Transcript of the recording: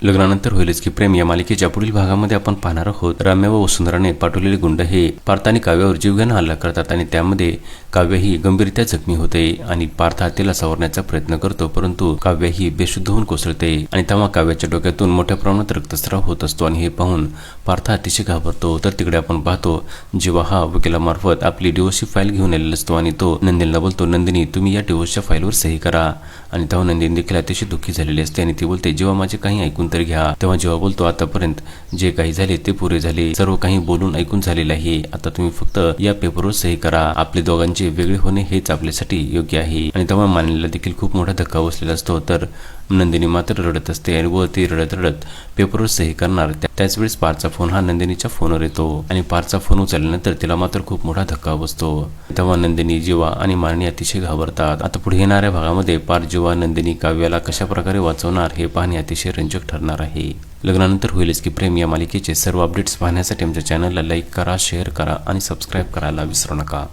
लग्नानंतर होईलच की प्रेम या मालिकेच्या पुढील भागामध्ये आपण पाहणार आहोत रम्या व वसुंधराने पाठवलेले गुंड हे पार्थ आणि काव्यावर जीवघेणा हल्ला करतात आणि त्यामध्ये काव्य ही गंभीररित्या जखमी होते आणि पार्थ तिला सावरण्याचा प्रयत्न करतो, परंतु काव्य ही बेशुद्ध होऊन कोसळते आणि तेव्हा काव्याच्या डोक्यातून मोठ्या प्रमाणात रक्तस्राव होत असतो आणि हे पाहून पार्थ अतिशय घाबरतो। तर तिकडे आपण पाहतो जेव्हा हा वकिलामार्फत आपली डिवोर्सची फाईल घेऊन आलेला असतो आणि तो नंदिनीला बोलतो, नंदिनी तुम्ही या डिवोर्सच्या फाईलवर सही करा। आणि तेव्हा नंदिनी देखील अतिशय दुःखी झालेली असते आणि ती बोलते जेव्हा माझे काही ऐकून तर घ्या। तेव्हा जेव्हा बोलतो आतापर्यंत जे काही झाले ते पुरे झाले, सर्व काही बोलून ऐकून झालेले आहे, आता तुम्ही फक्त या पेपरवर सही करा। आपले दोघांचे वेगळे होणे हेच आपल्यासाठी योग्य आहे। आणि तेव्हा माननीला देखील खूप मोठा धक्का बसलेला असतो। तर नंदिनी मात्र रडत असते आणि व ती रडत रडत पेपरवर सही करणार त्याच वेळेस पार्थचा फोन हा नंदिनीच्या फोनवर येतो आणि पार्थचा फोन उचलल्यानंतर तिला मात्र खूप मोठा धक्का बसतो। तेव्हा नंदिनी, जीवा आणि माननी अतिशय घाबरतात। आता पुढे येणाऱ्या भागामध्ये पार्थ जीवा नंदिनी काव्याला कशा प्रकारे वाचवणार हे पाहणे अतिशय रंजक ठरणार आहे। लग्नानंतर होईलच की प्रेम या मालिकेचे सर्व अपडेट्स पाहण्यासाठी आमच्या चॅनलला लाईक करा, शेअर करा आणि सबस्क्राईब करायला विसरू नका।